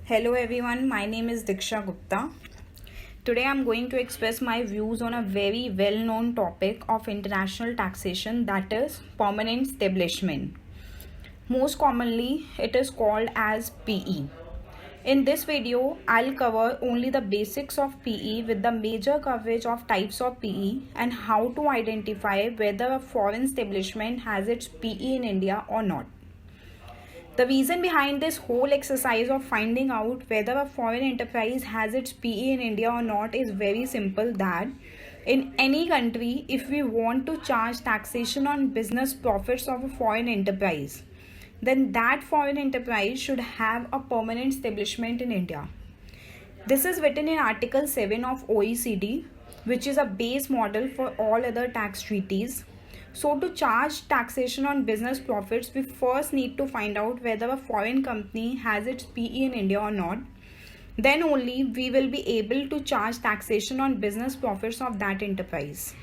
Hello everyone, my name is Diksha Gupta. Today I'm going to express my views on a very well-known topic of international taxation, that is permanent establishment. Most commonly it is called as PE. In this video, I'll cover only the basics of PE with the major coverage of types of PE and how to identify whether a foreign establishment has its PE in India or not. The reason behind this whole exercise of finding out whether a foreign enterprise has its PE in India or not is very simple, that in any country, if we want to charge taxation on business profits of a foreign enterprise, then that foreign enterprise should have a permanent establishment in India. This is written in Article 7 of OECD, which is a base model for all other tax treaties. So to charge taxation on business profits, we first need to find out whether a foreign company has its PE in India or not. Then only we will be able to charge taxation on business profits of that enterprise.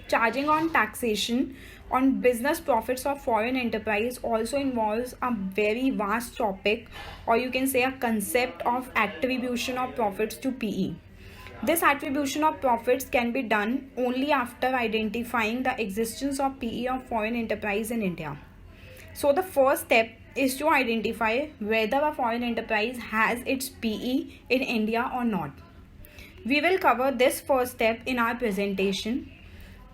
Charging on taxation on business profits of foreign enterprise also involves a very vast topic, or you can say a concept of attribution of profits to PE. This attribution of profits can be done only after identifying the existence of PE of foreign enterprise in India. So the first step is to identify whether a foreign enterprise has its PE in India or not. We will cover this first step in our presentation.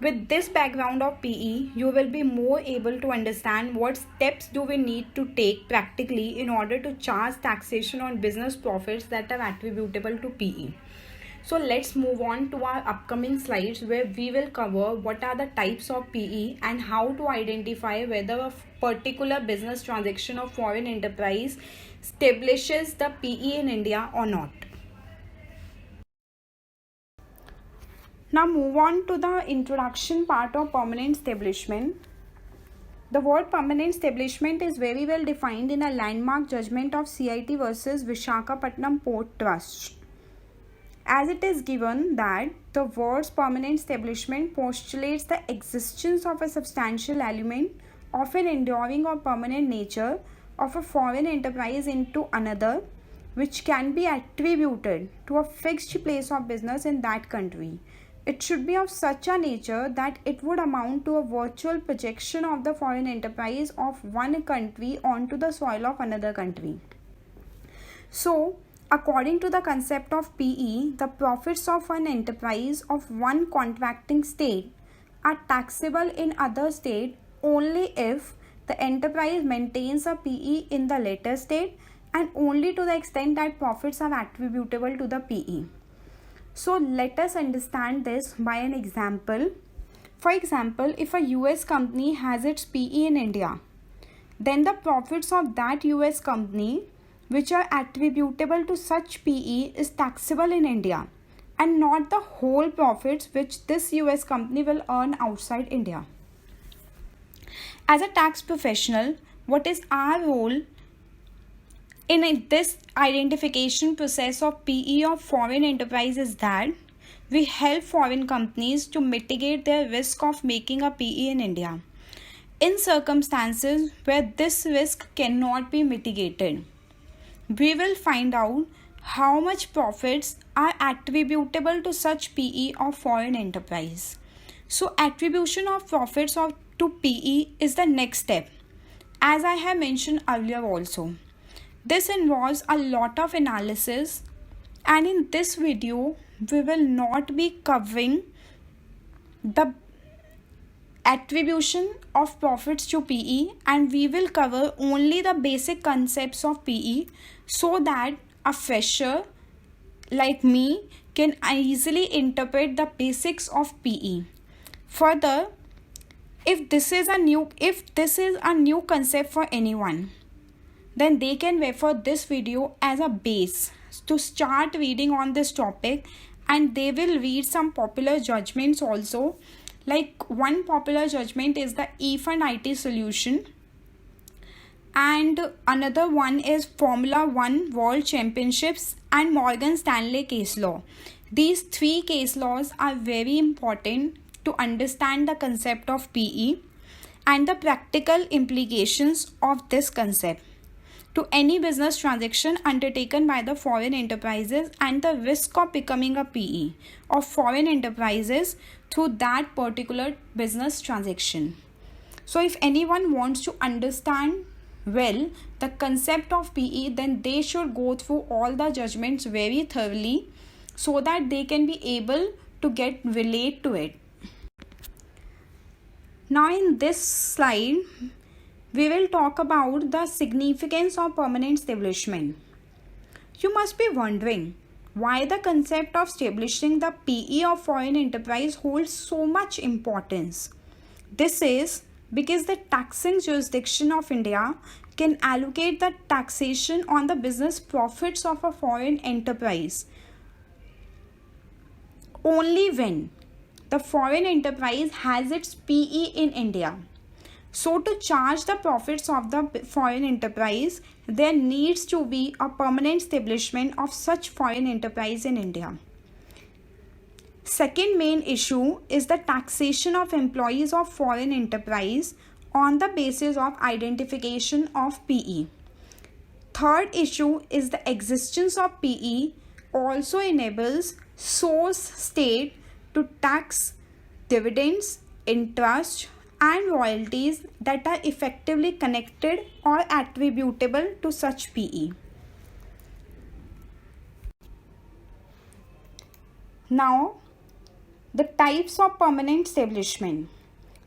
With this background of PE, you will be more able to understand what steps do we need to take practically in order to charge taxation on business profits that are attributable to PE. So let's move on to our upcoming slides, where we will cover what are the types of PE and how to identify whether a particular business transaction of foreign enterprise establishes the PE in India or not. Now move on to the introduction part of permanent establishment. The word permanent establishment is very well defined in a landmark judgment of CIT versus Visakhapatnam Port Trust, as it is given that the words permanent establishment postulates the existence of a substantial element of an enduring or permanent nature of a foreign enterprise into another, which can be attributed to a fixed place of business in that country. It should be of such a nature that it would amount to a virtual projection of the foreign enterprise of one country onto the soil of another country. So, according to the concept of PE, the profits of an enterprise of one contracting state are taxable in other state only if the enterprise maintains a PE in the latter state, and only to the extent that profits are attributable to the PE. So let us understand this by an example. For example, if a US company has its PE in India, then the profits of that US company which are attributable to such PE is taxable in India, and not the whole profits which this US company will earn outside India. As a tax professional, what is our role in this identification process of PE of foreign enterprise is that we help foreign companies to mitigate their risk of making a PE in India in circumstances where this risk cannot be mitigated. We will find out how much profits are attributable to such PE of foreign enterprise. So attribution of profits to PE is the next step, as I have mentioned earlier also. This involves a lot of analysis, and in this video we will not be covering the attribution of profits to PE, and we will cover only the basic concepts of PE so that a fresher like me can easily interpret the basics of PE. Further, if this is a new concept for anyone, then they can refer this video as a base to start reading on this topic, and they will read some popular judgments also. Like one popular judgment is the eFund IT solution, and another one is Formula 1 World Championships and Morgan Stanley case law. These three case laws are very important to understand the concept of PE and the practical implications of this concept. to any business transaction undertaken by the foreign enterprises and the risk of becoming a PE of foreign enterprises through that particular business transaction. So if anyone wants to understand well the concept of PE, then they should go through all the judgments very thoroughly so that they can be able to relate to it. Now in this slide, we will talk about the significance of permanent establishment. You must be wondering why the concept of establishing the PE of foreign enterprise holds so much importance. This is because the taxing jurisdiction of India can allocate the taxation on the business profits of a foreign enterprise only when the foreign enterprise has its PE in India. So to charge the profits of the foreign enterprise, there needs to be a permanent establishment of such foreign enterprise in India. Second main issue is the taxation of employees of foreign enterprise on the basis of identification of PE. Third issue is the existence of PE also enables source state to tax dividends, interest, and royalties that are effectively connected or attributable to such PE. Now, the types of permanent establishment.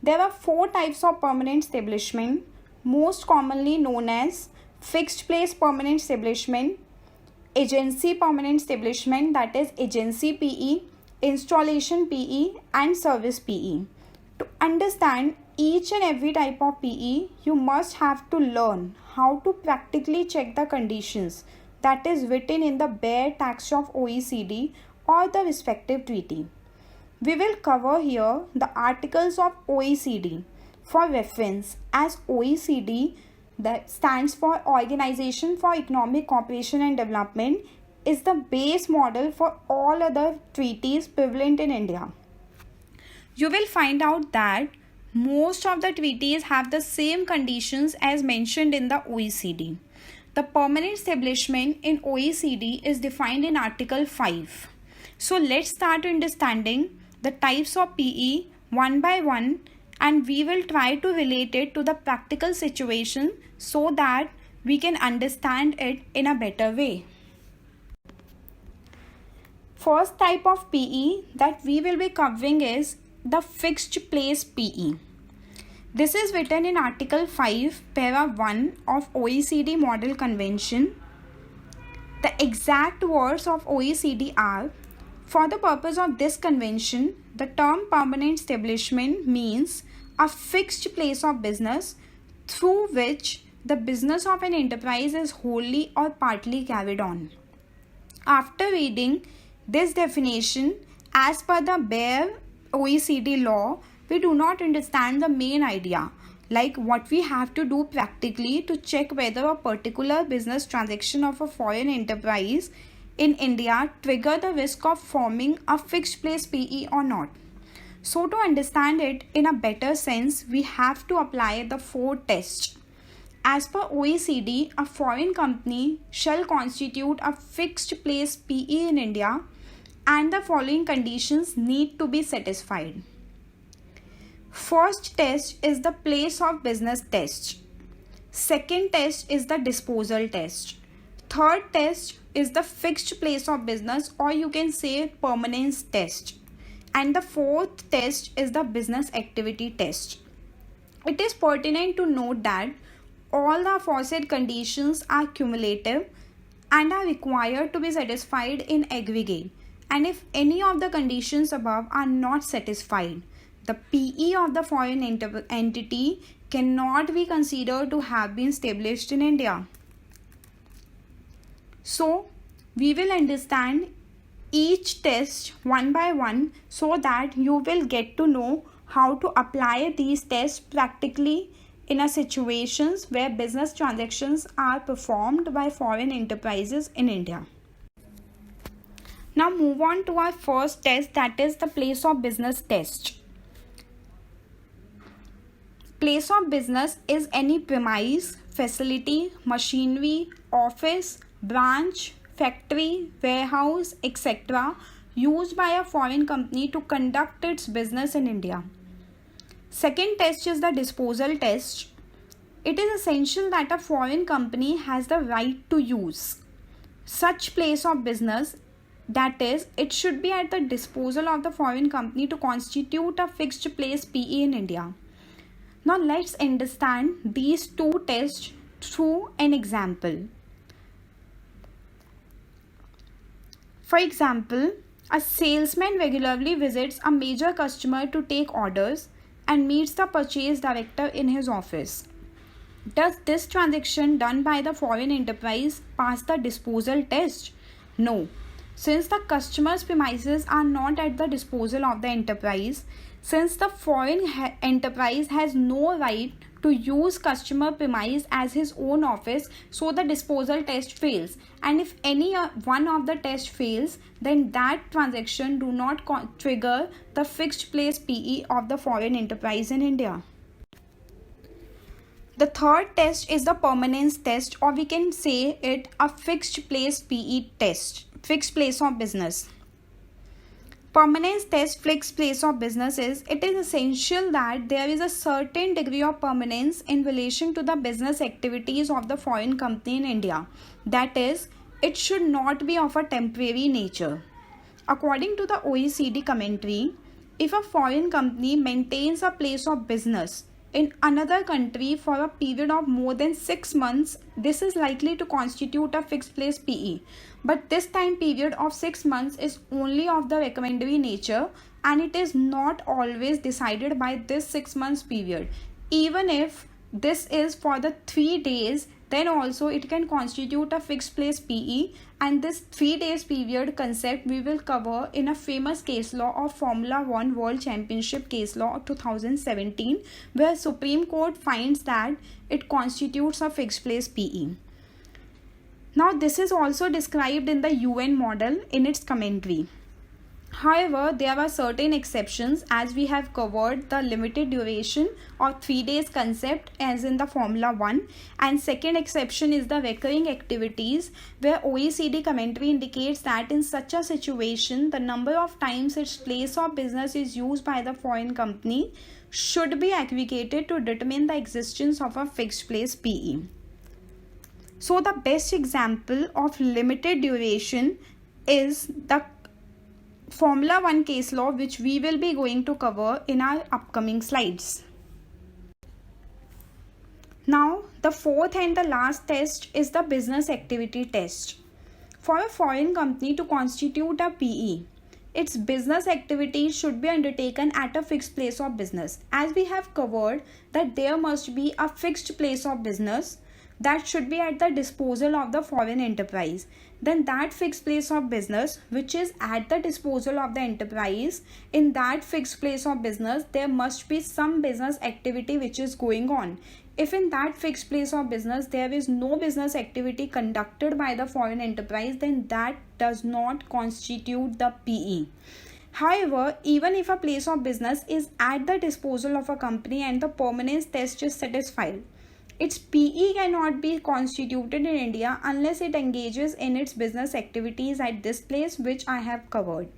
There are 4 types of permanent establishment, most commonly known as fixed place permanent establishment, agency permanent establishment, that is agency PE, installation PE, and service PE. To understand each and every type of PE, you must have to learn how to practically check the conditions that is written in the bare text of OECD or the respective treaty. We will cover here the articles of OECD for reference, as OECD, that stands for Organization for Economic Cooperation and Development, is the base model for all other treaties prevalent in India. You will find out that most of the treaties have the same conditions as mentioned in the OECD. The permanent establishment in OECD is defined in Article 5. So let's start understanding the types of PE one by one, and we will try to relate it to the practical situation so that we can understand it in a better way. First type of PE that we will be covering is the fixed place PE. This is written in Article 5, Para 1 of OECD Model Convention. The exact words of OECD are, for the purpose of this convention, the term permanent establishment means a fixed place of business through which the business of an enterprise is wholly or partly carried on. After reading this definition, as per the bare OECD law, we do not understand the main idea, like what we have to do practically to check whether a particular business transaction of a foreign enterprise in India trigger the risk of forming a fixed place PE or not. So to understand it in a better sense, we have to apply the 4 tests. As per OECD, a foreign company shall constitute a fixed place PE in India, and the following conditions need to be satisfied. First test is the place of business test. Second test is the disposal test. Third test is the fixed place of business, or you can say permanence test. And the fourth test is the business activity test. It is pertinent to note that all the aforesaid conditions are cumulative and are required to be satisfied in aggregate. And if any of the conditions above are not satisfied, the PE of the foreign entity cannot be considered to have been established in India. So, we will understand each test one by one so that you will get to know how to apply these tests practically in a situations where business transactions are performed by foreign enterprises in India. Now move on to our first test, that is the place of business test. Place of business is any premise facility, machinery, office, branch, factory, warehouse, etc. used by a foreign company to conduct its business in India. Second test is the disposal test. It is essential that a foreign company has the right to use such place of business, that is, it should be at the disposal of the foreign company to constitute a fixed place PE in India. Now let's understand these two tests through an example. For example, a salesman regularly visits a major customer to take orders and meets the purchase director in his office. Does this transaction done by the foreign enterprise pass the disposal test? No. Since the customer's premises are not at the disposal of the enterprise, since the foreign enterprise has no right to use customer premise as his own office, so the disposal test fails. And if any one of the test fails, then that transaction do not trigger the fixed place PE of the foreign enterprise in India. The third test is the permanence test, or we can say it a fixed place PE test, fixed place of business. Permanence test, fixed place of business is, it is essential that there is a certain degree of permanence in relation to the business activities of the foreign company in India. That is, it should not be of a temporary nature. According to the OECD Commentary, if a foreign company maintains a place of business in another country for a period of more than 6 months, this is likely to constitute a fixed place PE. But this time period of 6 months is only of the recommendatory nature, and it is not always decided by this 6 months period. Even if this is for the 3 days, then also it can constitute a fixed place PE, and this 3 days period concept we will cover in a famous case law of Formula 1 World Championship case law of 2017, where Supreme Court finds that it constitutes a fixed place PE. Now this is also described in the UN model in its commentary. However, there are certain exceptions, as we have covered the limited duration or 3 days concept as in the Formula 1, and second exception is the recurring activities, where OECD commentary indicates that in such a situation the number of times its place of business is used by the foreign company should be aggregated to determine the existence of a fixed place PE. So the best example of limited duration is the Formula 1 case law, which we will be going to cover in our upcoming slides. Now, the fourth and the last test is the business activity test. For a foreign company to constitute a PE, its business activities should be undertaken at a fixed place of business. As we have covered that there must be a fixed place of business that should be at the disposal of the foreign enterprise. Then that fixed place of business which is at the disposal of the enterprise, in that fixed place of business there must be some business activity which is going on. If in that fixed place of business there is no business activity conducted by the foreign enterprise, then that does not constitute the PE. However, even if a place of business is at the disposal of a company and the permanence test is satisfied, its PE cannot be constituted in India unless it engages in its business activities at this place, which I have covered.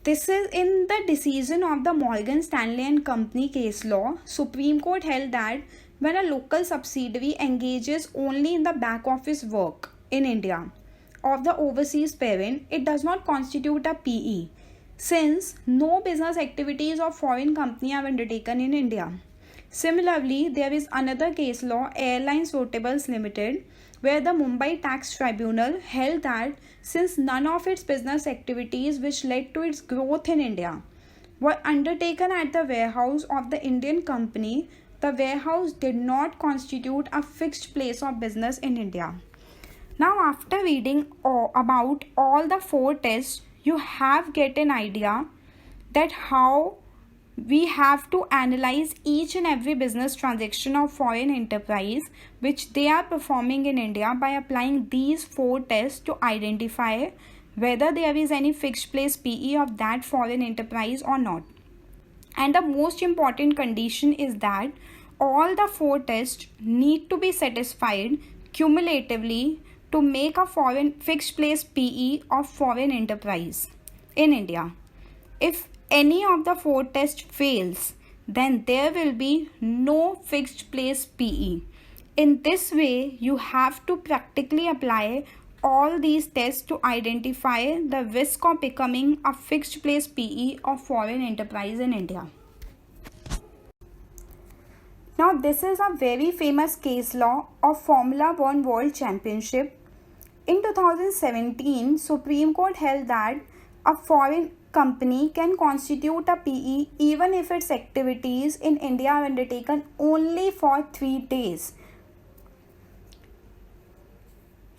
This is in the decision of the Morgan Stanley and Company case law. Supreme Court held that when a local subsidiary engages only in the back office work in India of the overseas parent, it does not constitute a PE, since no business activities of foreign company are undertaken in India. Similarly, there is another case law, Airlines Rotables Limited, where the Mumbai Tax Tribunal held that since none of its business activities which led to its growth in India were undertaken at the warehouse of the Indian company, the warehouse did not constitute a fixed place of business in India. Now, after reading about all the 4 tests, you have get an idea that how we have to analyze each and every business transaction of foreign enterprise which they are performing in India by applying these 4 tests to identify whether there is any fixed place PE of that foreign enterprise or not. And the most important condition is that all the 4 tests need to be satisfied cumulatively to make a foreign fixed place PE of foreign enterprise in India. If any of the 4 tests fails, then there will be no fixed place PE. In this way, you have to practically apply all these tests to identify the risk of becoming a fixed place PE of foreign enterprise in India. Now, this is a very famous case law of Formula One World Championship. In 2017, Supreme Court held that a foreign company can constitute a PE even if its activities in India are undertaken only for 3 days.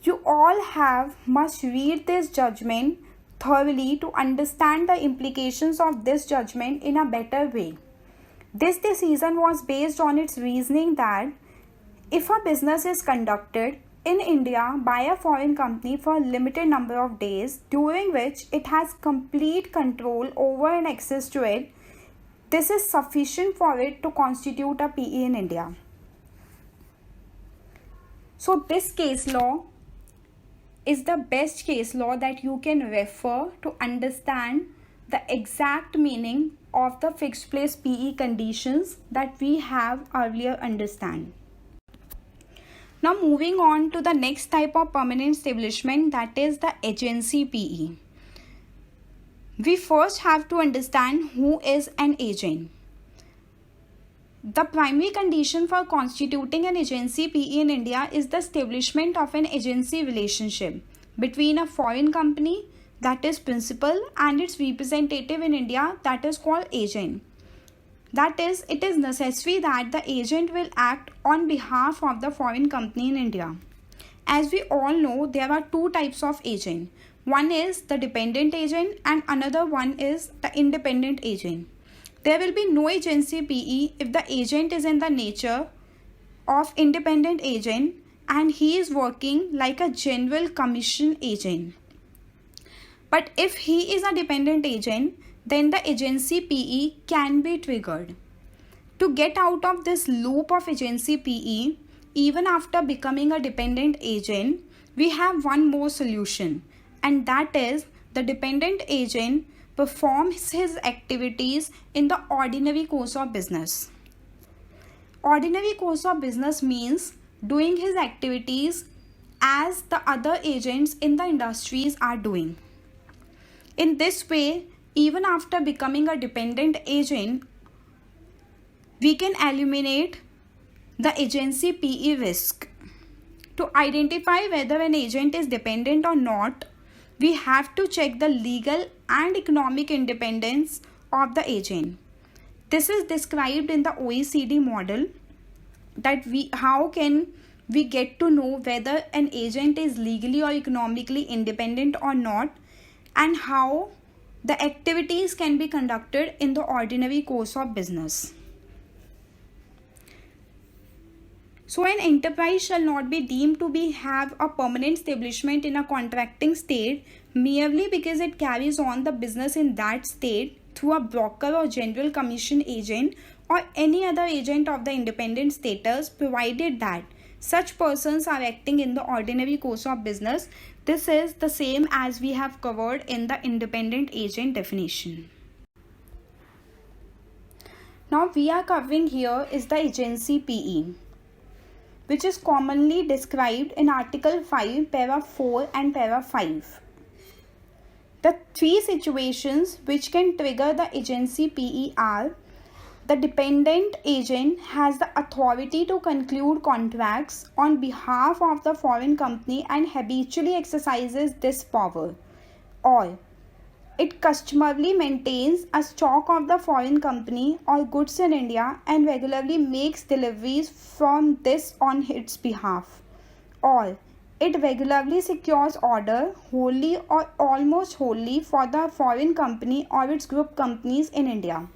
You all must read this judgment thoroughly to understand the implications of this judgment in a better way. This decision was based on its reasoning that if a business is conducted in India by a foreign company for a limited number of days during which it has complete control over and access to it, this is sufficient for it to constitute a PE in India. So this case law is the best case law that you can refer to understand the exact meaning of the fixed place PE conditions that we have earlier understand. Now moving on to the next type of permanent establishment, that is the agency PE. We first have to understand who is an agent. The primary condition for constituting an agency PE in India is the establishment of an agency relationship between a foreign company, that is principal, and its representative in India, that is called agent. That is, it is necessary that the agent will act on behalf of the foreign company in India. As we all know, there are 2 types of agent. One is the dependent agent and another one is the independent agent. There will be no agency PE if the agent is in the nature of independent agent and he is working like a general commission agent. But if he is a dependent agent, then the agency PE can be triggered. To get out of this loop of agency PE, even after becoming a dependent agent, we have one more solution, and that is the dependent agent performs his activities in the ordinary course of business. Ordinary course of business means doing his activities as the other agents in the industries are doing. In this way, even after becoming a dependent agent, we can eliminate the agency PE risk. To identify whether an agent is dependent or not, we have to check the legal and economic independence of the agent. This is described in the OECD model, that how can we get to know whether an agent is legally or economically independent or not, and how the activities can be conducted in the ordinary course of business. So an enterprise shall not be deemed to have a permanent establishment in a contracting state merely because it carries on the business in that state through a broker or general commission agent or any other agent of the independent status, provided that such persons are acting in the ordinary course of business. This is the same as we have covered in the independent agent definition. Now we are covering here is the agency PE, which is commonly described in Article 5, Para 4 and Para 5. The 3 situations which can trigger the agency PE are: the dependent agent has the authority to conclude contracts on behalf of the foreign company and habitually exercises this power, or it customarily maintains a stock of the foreign company or goods in India and regularly makes deliveries from this on its behalf, or it regularly secures order wholly or almost wholly for the foreign company or its group companies in India.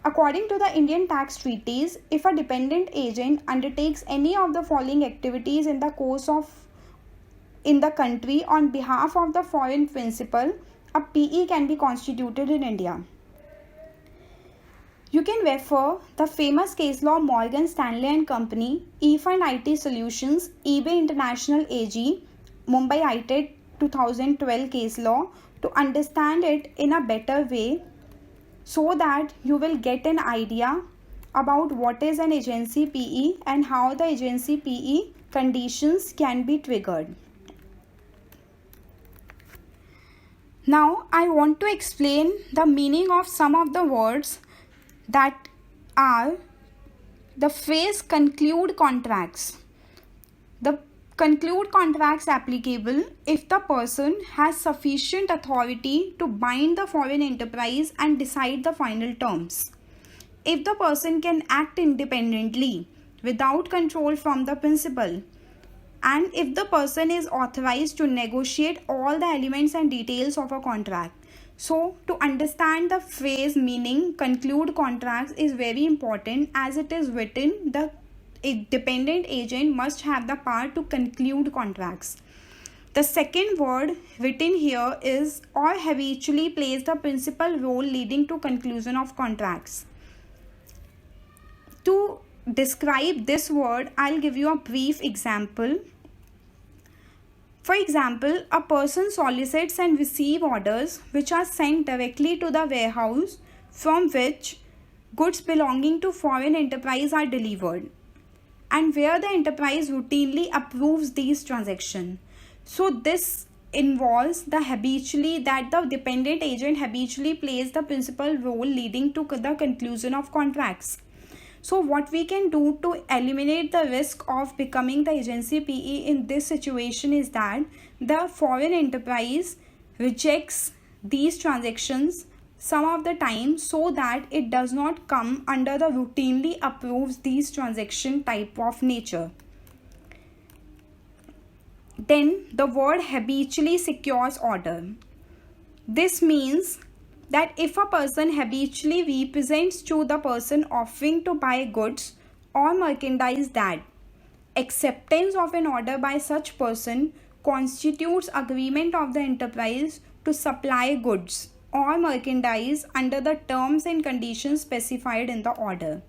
According to the Indian tax treaties, if a dependent agent undertakes any of the following activities in the course of in the country on behalf of the foreign principal, a PE can be constituted in India. You can refer the famous case law Morgan Stanley and Company, eFund IT Solutions, eBay International AG, Mumbai IT 2012 case law to understand it in a better way, so that you will get an idea about what is an agency PE and how the agency PE conditions can be triggered. Now I want to explain the meaning of some of the words that are the phrase conclude contracts. The conclude contracts applicable if the person has sufficient authority to bind the foreign enterprise and decide the final terms. If the person can act independently without control from the principal, and if the person is authorized to negotiate all the elements and details of a contract. So to understand the phrase meaning conclude contracts is very important, as it is written the dependent agent must have the power to conclude contracts. The second word written here is or habitually plays the principal role leading to conclusion of contracts. To describe this word, I'll give you a brief example. For example, a person solicits and receives orders which are sent directly to the warehouse from which goods belonging to foreign enterprise are delivered, and where the enterprise routinely approves these transactions. So this involves the habitually, that the dependent agent habitually plays the principal role leading to the conclusion of contracts. So what we can do to eliminate the risk of becoming the agency PE in this situation is that the foreign enterprise rejects these transactions some of the time, so that it does not come under the routinely approves these transaction type of nature. Then the word habitually secures order. This means that if a person habitually represents to the person offering to buy goods or merchandise that acceptance of an order by such person constitutes agreement of the enterprise to supply goods or merchandise under the terms and conditions specified in the order.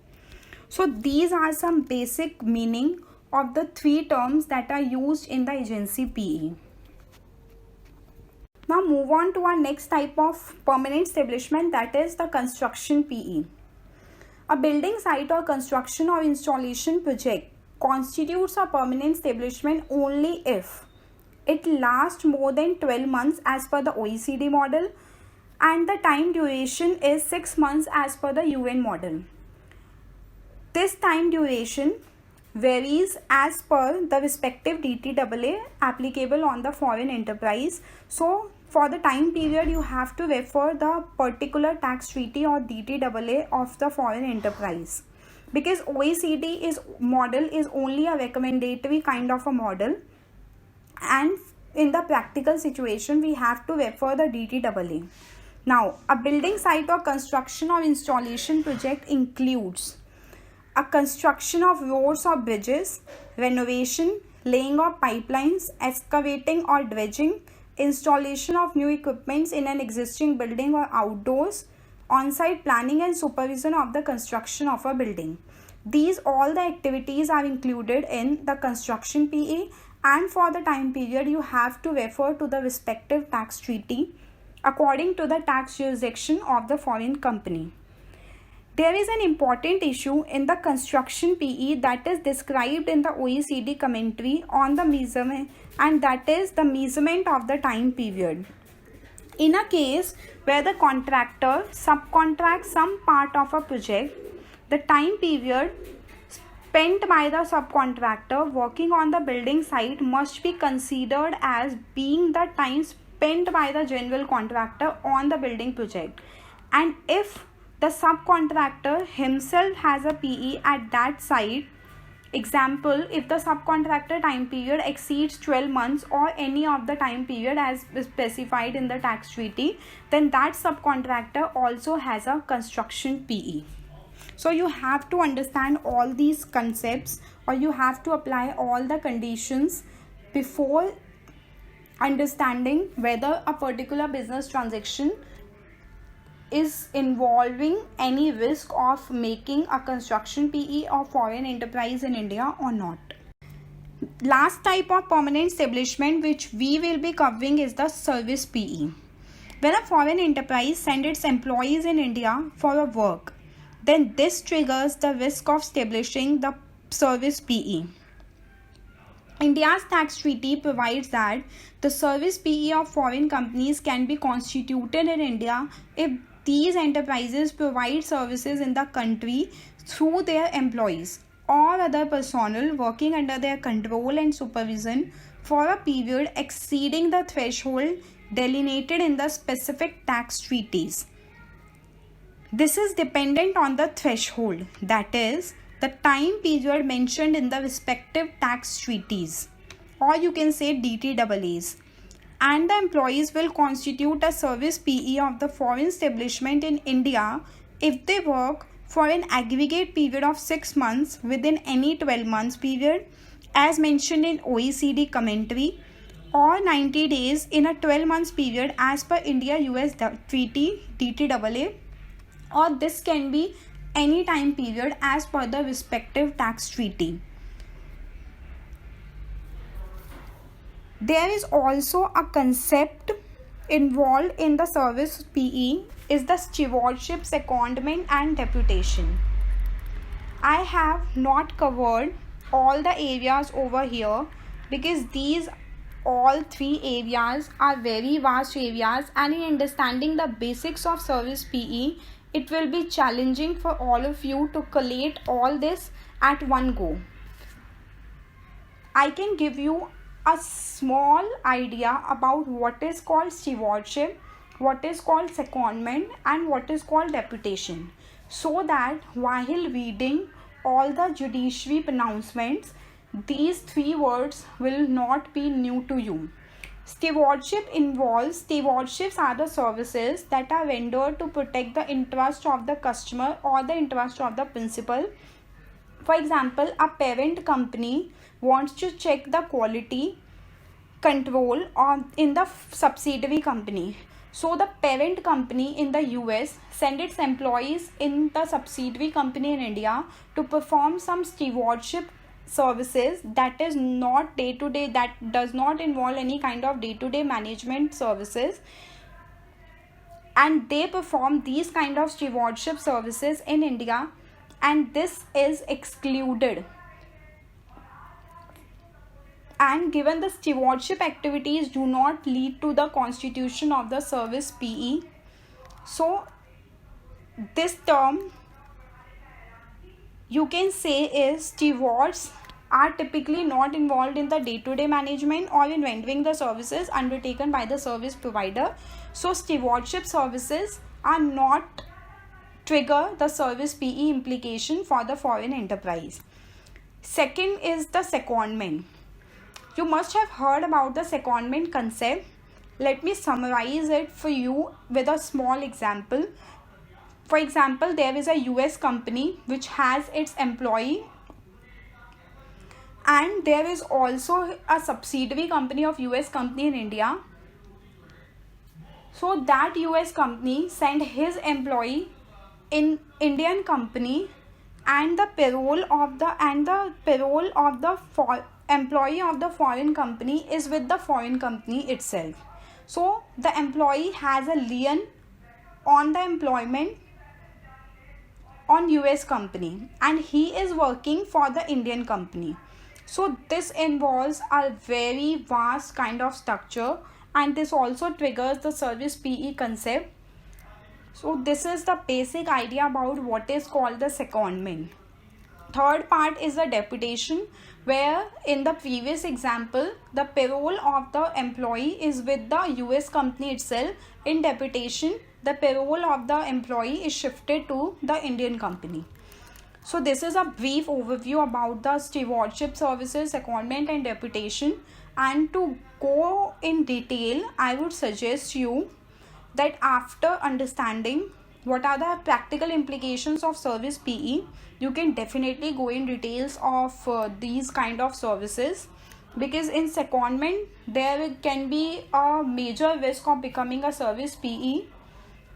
So these are some basic meaning of the three terms that are used in the agency PE. Now move on to our next type of permanent establishment, that is the construction PE. A building site or construction or installation project constitutes a permanent establishment only if it lasts more than 12 months as per the OECD model, and the time duration is 6 months as per the UN model. This time duration varies as per the respective DTAA applicable on the foreign enterprise. So for the time period, you have to refer the particular tax treaty or DTAA of the foreign enterprise, because OECD model is only a recommendatory kind of a model, and in the practical situation we have to refer the DTAA. Now a building site or construction or installation project includes a construction of roads or bridges, renovation, laying of pipelines, excavating or dredging, installation of new equipments in an existing building or outdoors, on-site planning and supervision of the construction of a building. These all the activities are included in the construction PE, and for the time period you have to refer to the respective tax treaty according to the tax jurisdiction of the foreign company. There is an important issue in the construction PE that is described in the OECD commentary on the measurement, and that is the measurement of the time period. In a case where the contractor subcontracts some part of a project, the time period spent by the subcontractor working on the building site must be considered as being the time spent by the general contractor on the building project. And if the subcontractor himself has a PE at that site, example, if the subcontractor time period exceeds 12 months or any of the time period as specified in the tax treaty, then that subcontractor also has a construction PE. So you have to understand all these concepts, or you have to apply all the conditions before understanding whether a particular business transaction is involving any risk of making a construction PE or foreign enterprise in India or not. Last type of permanent establishment which we will be covering is the service PE. When a foreign enterprise sends its employees in India for a work, then this triggers the risk of establishing the service PE. India's tax treaty provides that the service PE of foreign companies can be constituted in India if these enterprises provide services in the country through their employees or other personnel working under their control and supervision for a period exceeding the threshold delineated in the specific tax treaties. This is dependent on the threshold, that is, the time period mentioned in the respective tax treaties, or you can say DTAAs, and the employees will constitute a service PE of the foreign establishment in India if they work for an aggregate period of 6 months within any 12 months period as mentioned in OECD Commentary, or 90 days in a 12 months period as per India-US Treaty DTAA, or this can be any time period as per the respective tax treaty. There is also a concept involved in the service PE is the stewardship, secondment and deputation. I have not covered all the areas over here because these all three areas are very vast areas, and in understanding the basics of service PE, it will be challenging for all of you to collate all this at one go. I can give you a small idea about what is called stewardship, what is called secondment and what is called deputation, so that while reading all the judiciary pronouncements, these three words will not be new to you. Stewardships are the services that are rendered to protect the interest of the customer or the interest of the principal. For example, a parent company wants to check the quality control in the subsidiary company. So the parent company in the US send its employees in the subsidiary company in India to perform some stewardship services that is not day-to-day, that does not involve any kind of day-to-day management services, and they perform these kind of stewardship services in India, and this is excluded. And given the stewardship activities do not lead to the constitution of the service PE, so this term you can say is stewards are typically not involved in the day-to-day management or in rendering the services undertaken by the service provider. So stewardship services are not trigger the service PE implication for the foreign enterprise. Second is the secondment. You must have heard about the secondment concept. Let me summarize it for you with a small example. For example, there is a US company which has its employee, and there is also a subsidiary company of US company in India. So that US company sent his employee in Indian company, and the payroll of the employee of the foreign company is with the foreign company itself. So the employee has a lien on the employment on US company, and he is working for the Indian company. So this involves a very vast kind of structure, and this also triggers the service PE concept. So this is the basic idea about what is called the secondment. Third part is the deputation, where in the previous example the payroll of the employee is with the US company itself. In deputation, the payroll of the employee is shifted to the Indian company. So this is a brief overview about the stewardship services, secondment and deputation. And to go in detail, I would suggest you that after understanding what are the practical implications of service PE, you can definitely go in details of these kind of services, because in secondment there can be a major risk of becoming a service PE,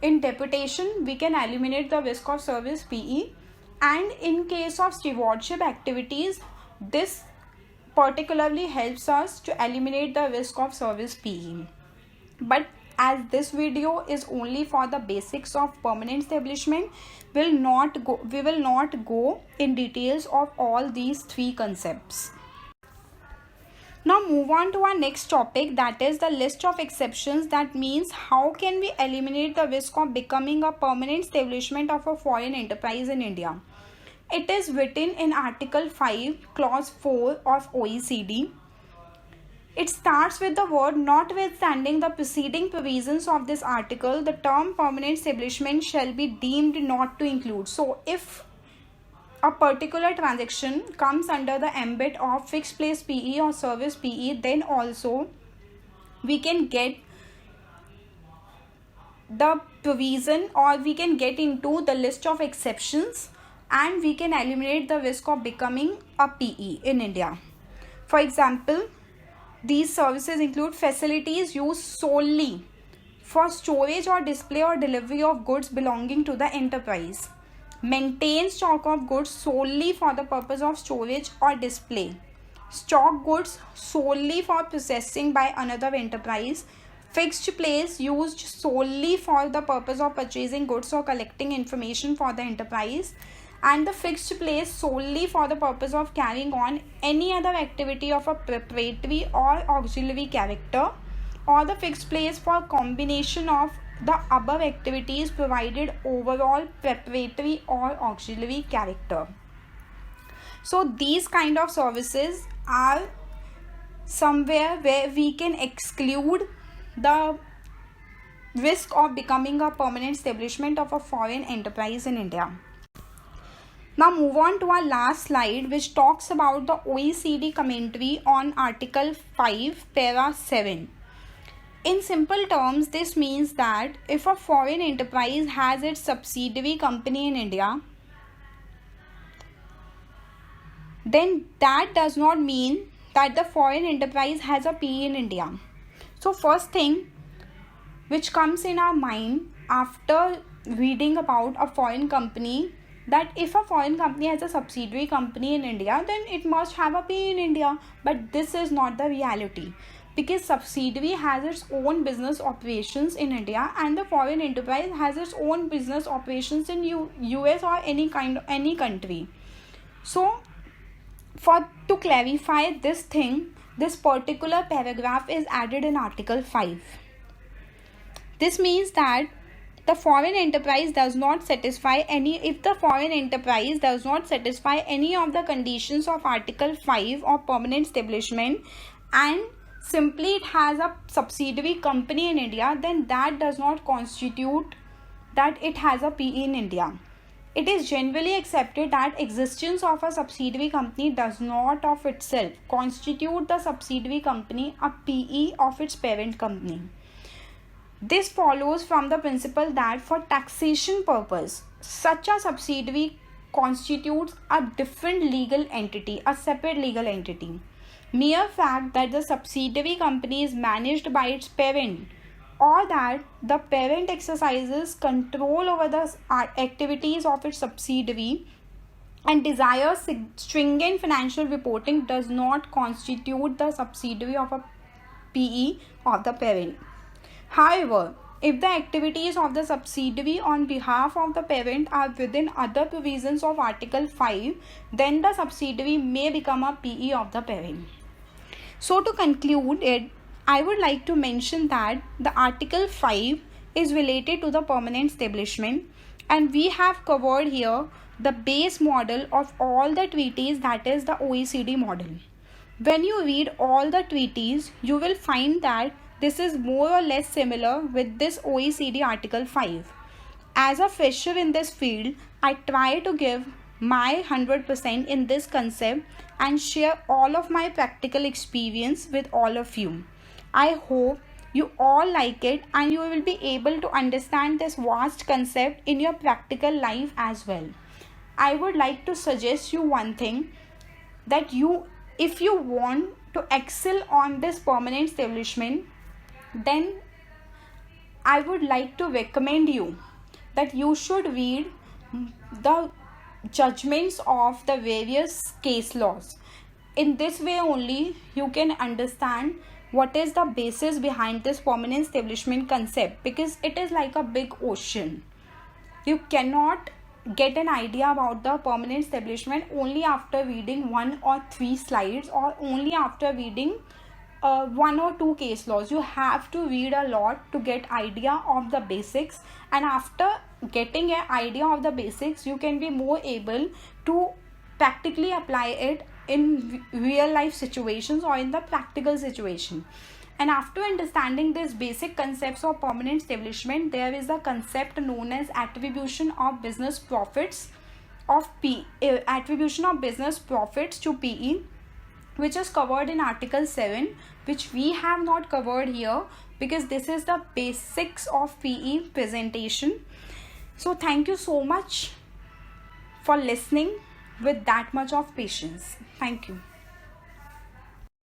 In deputation, we can eliminate the risk of service PE, and in case of stewardship activities, this particularly helps us to eliminate the risk of service PE. But as this video is only for the basics of permanent establishment, we will not go in details of all these three concepts. Now move on to our next topic, that is the list of exceptions. That means how can we eliminate the risk of becoming a permanent establishment of a foreign enterprise in India. It is written in Article 5, Clause 4 of OECD. It starts with the word notwithstanding the preceding provisions of this article, the term permanent establishment shall be deemed not to include. So if a particular transaction comes under the ambit of fixed place PE or service PE, then also we can get the provision, or we can get into the list of exceptions, and we can eliminate the risk of becoming a PE in India. For example, these services include facilities used solely for storage or display or delivery of goods belonging to the enterprise. Maintain stock of goods solely for the purpose of storage or display. Stock goods solely for processing by another enterprise. Fixed place used solely for the purpose of purchasing goods or collecting information for the enterprise. And the fixed place solely for the purpose of carrying on any other activity of a preparatory or auxiliary character, or the fixed place for combination of the above activities provided overall preparatory or auxiliary character. So these kind of services are somewhere where we can exclude the risk of becoming a permanent establishment of a foreign enterprise in India. Now move on to our last slide, which talks about the OECD commentary on Article 5, Para 7. In simple terms, this means that if a foreign enterprise has its subsidiary company in India, then that does not mean that the foreign enterprise has a PE in India. So first thing which comes in our mind after reading about a foreign company, that if a foreign company has a subsidiary company in India, then it must have a PE in India. But this is not the reality, because subsidiary has its own business operations in India, and the foreign enterprise has its own business operations in US or any country. So to clarify this thing, this particular paragraph is added in Article 5. This means that the foreign enterprise does not satisfy if the foreign enterprise does not satisfy any of the conditions of Article 5 of permanent establishment, and simply it has a subsidiary company in India, then that does not constitute that it has a PE in India. It is generally accepted that existence of a subsidiary company does not of itself constitute the subsidiary company a PE of its parent company. This follows from the principle that for taxation purpose, such a subsidiary constitutes a different legal entity, a separate legal entity. Mere fact that the subsidiary company is managed by its parent, or that the parent exercises control over the activities of its subsidiary and desires stringent financial reporting, does not constitute the subsidiary of a PE of the parent. However, if the activities of the subsidiary on behalf of the parent are within other provisions of Article 5, then the subsidiary may become a PE of the parent. So to conclude it, I would like to mention that the Article 5 is related to the permanent establishment, and we have covered here the base model of all the treaties, that is the OECD model. When you read all the treaties, you will find that this is more or less similar with this OECD Article 5. As a fresher in this field, I try to give my 100% in this concept and share all of my practical experience with all of you. I hope you all like it and you will be able to understand this vast concept in your practical life as well. I would like to suggest you one thing, that if you want to excel on this permanent establishment, then I would like to recommend you that you should read the judgments of the various case laws. In this way only you can understand what is the basis behind this permanent establishment concept, because it is like a big ocean. You cannot get an idea about the permanent establishment only after reading 1 or 3 slides, or only after reading 1 or 2 case laws. You have to read a lot to get idea of the basics, and after getting an idea of the basics you can be more able to practically apply it in real life situations or in the practical situation. And after understanding these basic concepts of permanent establishment, there is a concept known as attribution of business profits to PE, which is covered in Article 7, which we have not covered here because this is the basics of PE presentation. So thank you so much for listening with that much of patience. Thank you.